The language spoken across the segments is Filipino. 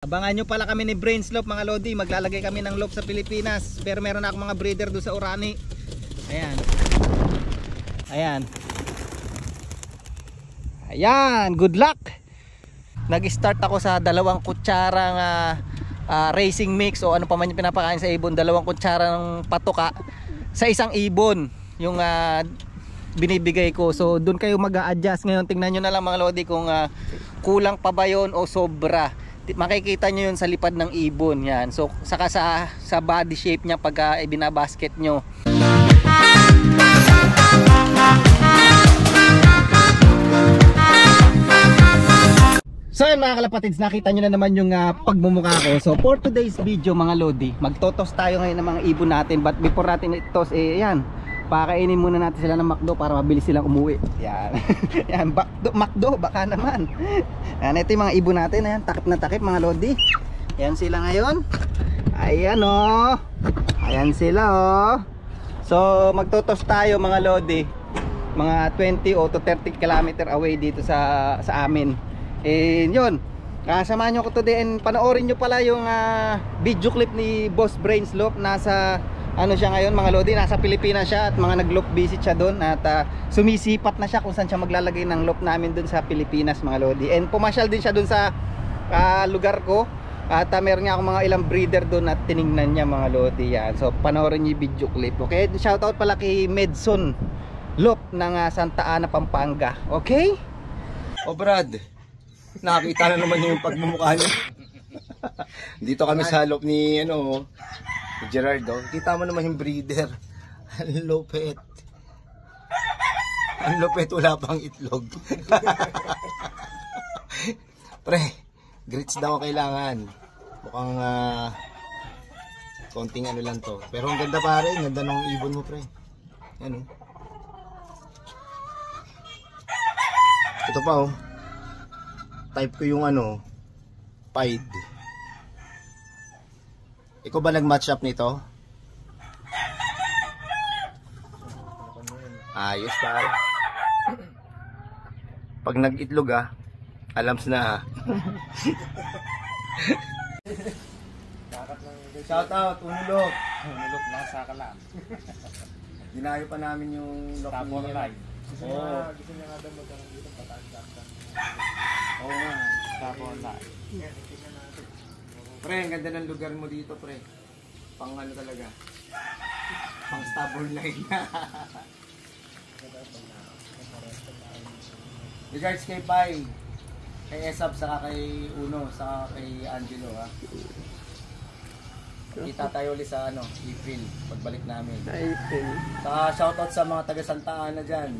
Abangan nyo pala kami ni Brains Loop mga lodi. Maglalagay kami ng loop sa Pilipinas. Pero meron na akong mga breeder doon sa Orani. Ayan. Ayan. Ayan, good luck. Nag-start ako sa 2 kutsarang racing mix o ano pa man yung pinapakain sa ibon. 2 kutsara ng patoka sa isang ibon yung binibigay ko. So doon kayo mag-a-adjust ngayon. Tingnan nyo na lang mga lodi kung kulang pa ba yun o sobra. Makikita nyo yun sa lipad ng ibon. Yan. So saka sa body shape nya pag binabasket nyo. So yun mga kalapatids, nakita nyo na naman yung pagmumukha ko. So for today's video mga lodi, magtotos tayo ngayon ng mga ibon natin. But before natin itos, yan, pakainin muna natin sila ng McDo para mabilis silang umuwi. Yan. Yan, McDo, baka naman. Yan, ito yung mga ibon natin. Ayan, takip na takip mga lodi. Ayan sila ngayon. Ayan o. Ayan sila o. So magtotos tayo mga lodi. Mga 20 o to 30 km away dito sa amin. And yun, samahan nyo ko today and panoorin nyo pala yung video clip ni Boss Brains Loop. Nasa ano siya ngayon mga lodi, nasa Pilipinas siya at mga nag-loop visit siya doon. At sumisipat na siya kung saan siya maglalagay ng loop namin doon sa Pilipinas mga lodi. And pumasyal din siya doon sa lugar ko. At meron nga ako mga ilang breeder doon at tiningnan niya mga lodi. Yan. So panoorin nyo yung video clip. Okay, shoutout pala kay Medson Loop ng Santa Ana, Pampanga. Okay? O Brad, nakita na naman yung pagmumukha niya. Dito kami sa loop ni Gerardo. Kita mo naman yung breeder. Ang lupet. Ang lupet, wala pang itlog. Pre, grits daw kailangan. Mukhang konting ano lang to. Pero ang ganda pare, ang ganda ng ibon mo pre. Ano? Ito pa oh. Type ko yung Pied. Ikaw ba nag-match up nito? Ayos pare. Pag nag-itlog alams na Shout out, Unulok. Unulok na sa kalam. Dinayo pa namin yung lock niya. Oo. Gusto niya nga daw magkaroon dito pataas-taas. Oo nga. Tapos na. Pre, ang ganda ng lugar mo dito, pre. Pang ano talaga. Pang stubborn line. Regards kay Pai, kay Esab, saka kay Uno, saka kay Angelo ha. Kita tayo ulit sa April, pagbalik namin. April. Saka shoutout sa mga taga Santa Ana dyan.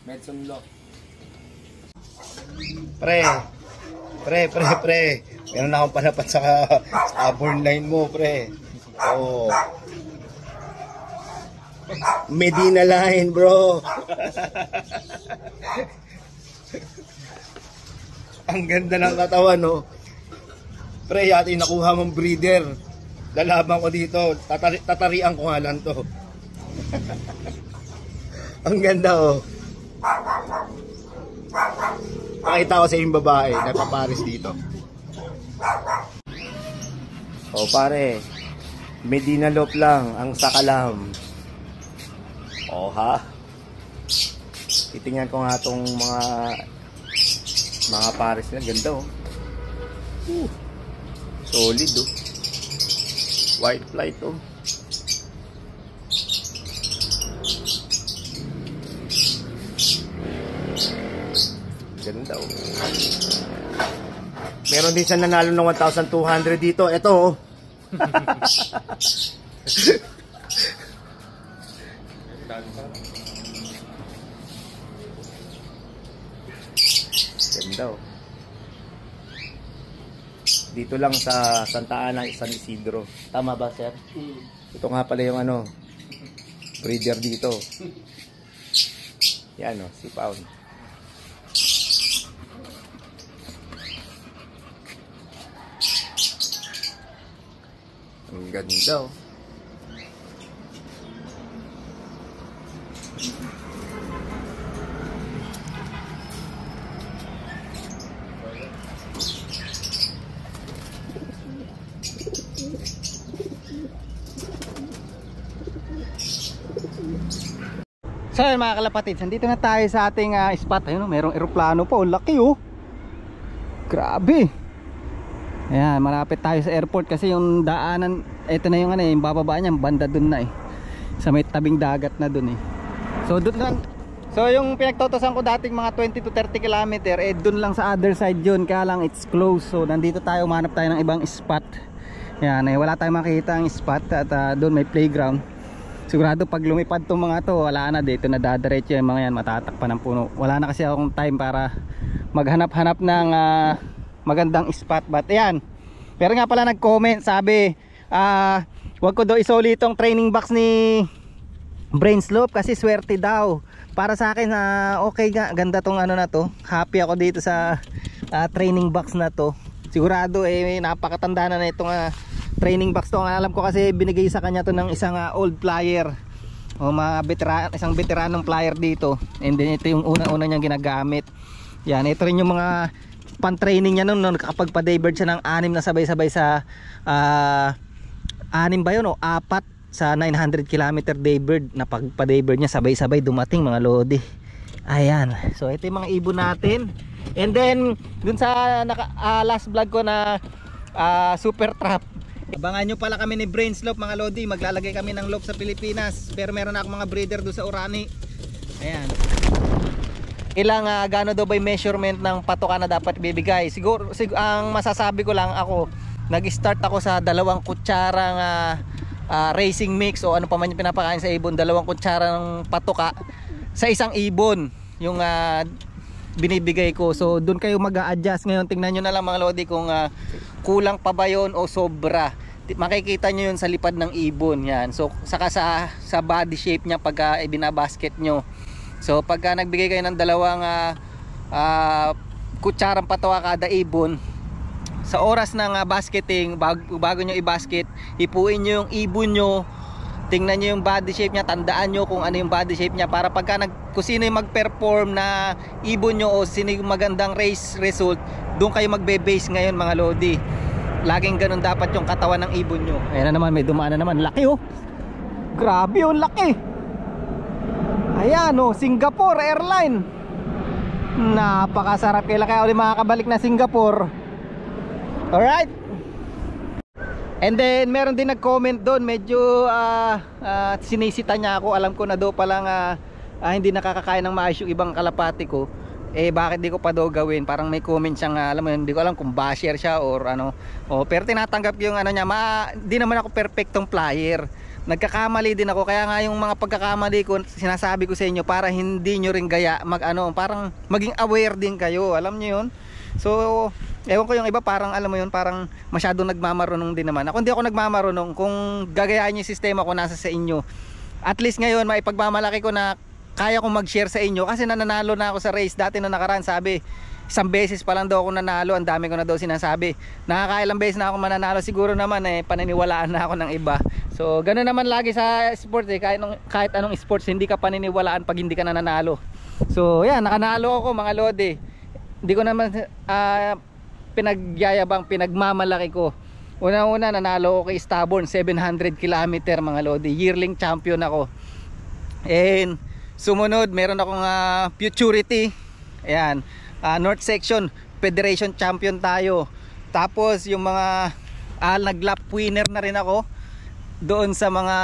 Medson Lock. Pre. Meron na akong panapat sa stubborn line mo, pre. Oo. Medina line, bro. Ang ganda ng katawan, no? Pre, yata yung nakuha mong breeder. Lalaban ko dito. Tatarian ko nga lang to. Ang ganda, oh. Pakita ko sa yung babae na paparis dito. O pare, Medina Loop lang ang sakalam. O ha? Titingnan ko nga itong mga pares na. Ganda oh. Solid oh. White flight oh. Ganda oh. Meron din siya nanalo ng 1,200 dito. Ito oh. Ganda oh. Dito lang sa Santa Ana, San Isidro. Tama ba, sir? Ito nga pala yung breeder dito. Yan oh, si Pound. Ang ganda oh. So yun mga kalapatids, nandito na tayo sa ating spot. Ayun, merong eroplano po, laki oh. Grabe. Ayan, malapit tayo sa airport kasi yung daanan, ito na yung yung bababa niya, banda dun na sa may tabing dagat na dun So dun lang. So yung pinagtotosan ko dating mga 20 to 30 kilometer, dun lang sa other side yun, kaya lang it's close. So nandito tayo, umanap tayo ng ibang spot. Ayan, wala tayong makita ang spot at dun may playground. Sigurado pag lumipad tong mga to, wala na, dito na dadiretso yung mga yan, matatakpan ng puno. Wala na kasi akong time para maghanap-hanap ng magandang spot. But ayan, pero nga pala nag-comment, sabi wag ko daw isoli itong training box ni Brainslope kasi swerte daw. Para sa akin okay nga, ganda tong na to. Happy ako dito sa training box na to. Sigurado napakatanda na itong training box to. Ang alam ko kasi binigay sa kanya to ng isang old flyer o isang veteranong flyer dito. And then ito yung una-una niyang ginagamit. Yan, ito rin yung mga pan-training niya noon kapag pa-daybird siya ng 6 na sabay-sabay sa 6 ba yun o 4 sa 900 km daybird. Na pag pa-daybird niya sabay-sabay dumating mga lodi. Ayan, so ito yung mga ibon natin. And then dun sa last vlog ko na super trap, abangan nyo pala kami ni Brainslope mga lodi. Maglalagay kami ng loop sa Pilipinas. Pero meron na akong mga breeder doon sa Orani. Ayan, ilang gano daw ba yung measurement ng patoka na dapat bibigay. Siguro ang masasabi ko lang, ako nag-start ako sa 2 kutsarang racing mix o ano pa man yung pinapakain sa ibon. 2 kutsarang patoka sa isang ibon yung binibigay ko. So doon kayo mag-a-adjust. Ngayon tingnan nyo na lang mga lodi kung kulang pa ba yun o sobra. Makikita nyo yun sa lipad ng ibon. Yan. So saka sa body shape nya pagka ibinabasket nyo. So pagka nagbigay kayo ng 2 kutsarang patoka kada ibon, sa oras ng basketing, bago nyo i-basket, ipuin nyo yung ibon nyo, tingnan nyo yung body shape nya, tandaan nyo kung ano yung body shape nya, para pagka kung sino yung mag-perform na ibon nyo o sino yung magandang race result, doon kayo magbe-base ngayon mga lodi. Laging ganun dapat yung katawan ng ibon nyo. Ayan na naman, may dumaan na naman. Laki oh. Grabe oh, laki. Ayan oh, Singapore Airline. Napakasarap, kailan kaya ulit makakabalik na Singapore. Alright. And then meron din nag-comment doon, medyo sinisita niya ako. Alam ko na daw palang hindi nakakakain ng maayos yung ibang kalapati ko. Bakit di ko pa daw gawin? Parang may comment siyang alam mo yun, hindi ko alam kung basher siya or ano. Pero tinatanggap ko yung niya. Di naman ako perfectong flyer. Nagkakamali din ako, kaya nga yung mga pagkakamali ko sinasabi ko sa inyo para hindi nyo rin gaya parang maging aware din kayo. Alam nyo yun? So ewan ko yung iba, parang alam mo yun, parang masyadong nagmamarunong din naman. Ako hindi ako nagmamarunong. Kung gagayahin yung sistema ko, nasa sa inyo. At least ngayon maipagmamalaki ko na kaya kong mag-share sa inyo kasi nananalo na ako sa race. Dati nung nakaraan, sabi isang beses pa lang daw ako nanalo, ang dami ko na daw sinasabi. Nakakailang beses na ako mananalo, siguro naman paniniwalaan na ako ng iba. So ganoon naman lagi sa sports kahit anong sports, hindi ka paniniwalaan pag hindi ka nananalo. So yan, nakanalo ako mga lodi. Hindi ko naman pinagyayabang, pinagmamalaki ko. Una-una nanalo ako kay Stubborn 700 km mga lodi, yearling champion ako. And sumunod meron akong Futurity, ayan, North Section Federation champion tayo. Tapos yung mga nag-lap winner na rin ako doon sa mga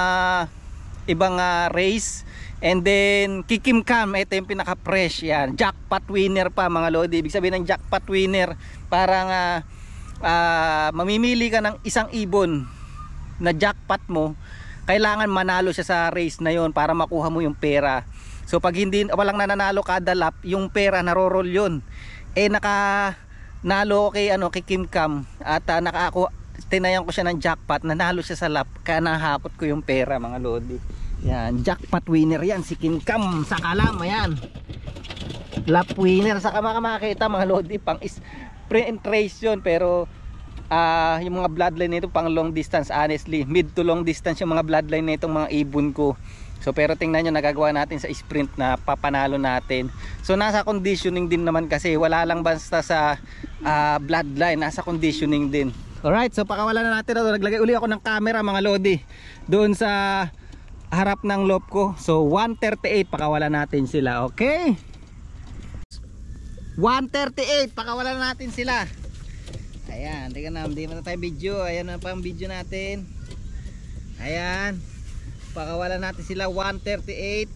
ibang race. And then Kikim Cam, ito yung pinaka fresh, yan, jackpot winner pa mga lodi. Ibig sabihin ng jackpot winner, parang mamimili ka ng isang ibon na jackpot mo, kailangan manalo siya sa race na yon para makuha mo yung pera. So pag walang nananalo kada lap, yung pera naroroll yun. Nakanalo kay Kim Cam at tinayan ko siya ng jackpot, nanalo siya sa lap, kaya nahakot ko yung pera mga lodi. Yan, jackpot winner yan, si Kim Cam sa Kalam, ayan. Lap winner, saka makakita mga lodi, pang sprint race yun, pero yung mga bloodline nito pang long distance, honestly, mid to long distance yung mga bloodline nitong mga ibon ko. So pero tingnan nyo, nagagawa natin sa sprint na papanalo natin. So nasa conditioning din naman kasi, wala lang basta sa bloodline, nasa conditioning din. Alright, so pakawala na natin. Naglagay uli ako ng camera mga lodi doon sa harap ng loop ko. So 138 pakawalan natin sila. Okay? 138 pakawalan natin sila. Ayan, tingnan na, hindi na tayo video. Ayan na pa ang video natin. Ayan. Pakawalan natin sila 138.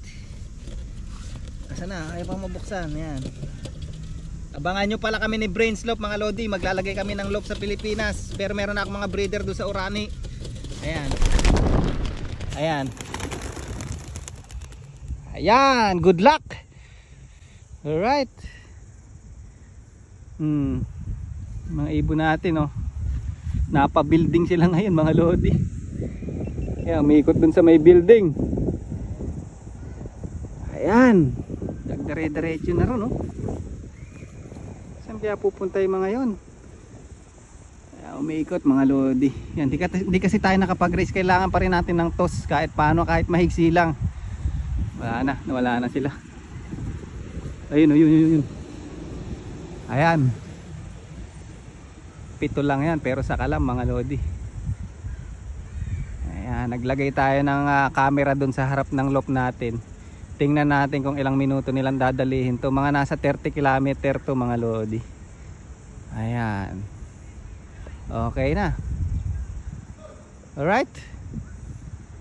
Asa na? Ayaw pang mabuksan. Ayan. Abangan nyo pala kami ni Brain Slope mga lodi. Maglalagay kami ng loop sa Pilipinas. Pero meron na akong mga breeder doon sa Orani. Ayan. Ayan. Ayan. Good luck. Alright. Mga ibon natin oh. Napa-building sila ngayon mga lodi. Ayan. Umiikot dun sa may building. Ayan. Dagdare-diretso na ron oh. Saan kaya pupunta yung mga yon? Umiikot mga lodi. Yan, di kasi tayo nakapag-race. Kailangan pa rin natin ng toss kahit paano, kahit mahigsi lang. Nawala na sila. Ayun, yun. Ayan. 7 lang yan pero sa kalam mga lodi. Ayan, naglagay tayo ng camera dun sa harap ng loop natin. Tingnan natin kung ilang minuto nilang dadalihin to. Mga nasa 30 km to mga lodi. Ayan. Okay na. Alright.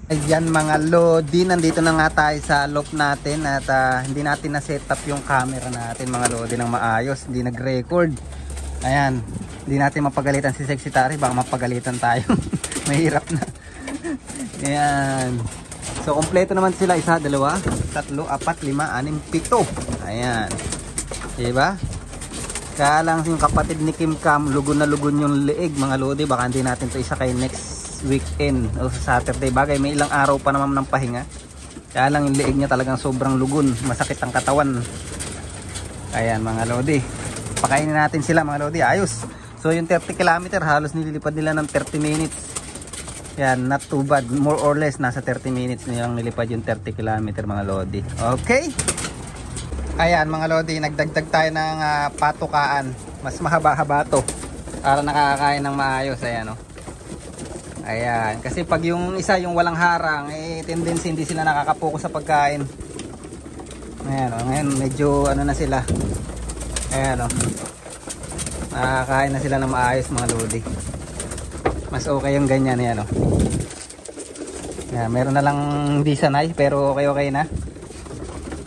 Ayan mga lodi. Nandito na nga tayo sa loop natin. At hindi natin na set up yung camera natin mga lodi ng maayos. Hindi nag-record. Ayan. Hindi natin mapagalitan si Sexy Tari. Baka mapagalitan tayo. Mahirap na. Ayan. So kompleto naman sila, 1, 2, 3, 4, 5, 6, 7. Ayan. Diba? Kaya lang yung kapatid ni Kim Cam, lugon na lugon yung leeg mga lodi. Baka hindi natin to isakay next weekend o sa Saturday. Bagay may ilang araw pa naman ng pahinga. Kaya lang yung leeg niya talagang sobrang lugon. Masakit ang katawan. Ayan mga lodi. Pakainin natin sila mga lodi. Ayos. So yung 30 km halos nililipad nila ng 30 minutes. Yan, not too bad. More or less, nasa 30 minutes nilang nilipad yung 30 km mga lodi. Okay? Ayan mga lodi, nagdagdag tayo ng patukaan. Mas mahaba-haba to para nakakakain ng maayos. Ayan o. Ayan, kasi pag yung isa yung walang harang, tendency hindi sila nakakapokus sa pagkain. Ayan o, ngayon medyo ano na sila. Ayan o. Nakakain na sila ng maayos mga lodi. Mas okay yung ganyan yan oh. Ayan, meron na lang hindi sanay pero okay na.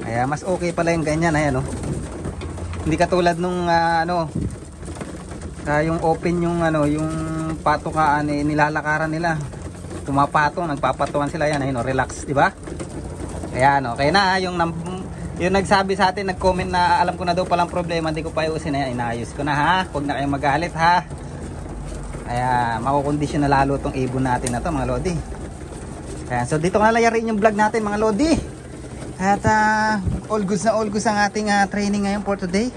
Kaya mas okay pala yung ganyan. Ayan oh. Hindi katulad nung yung open yung yung patukaan nilalakaran nila. Pumapatong, nagpapatuan sila yan. Ayun oh, relax, di ba? Ayan okay na yung nagsabi sa atin, nag-comment na alam ko na daw palang problema, hindi ko pa ayusin. Ayan, inayos ko na ha. Huwag na kayong magalit ha. Kaya makukondisyon na lalo itong ibon natin na to mga lodi. Kaya, so dito na layarin yung vlog natin mga lodi. At all goods ang ating training ngayon for today.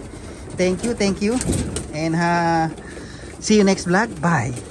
Thank you. And see you next vlog. Bye.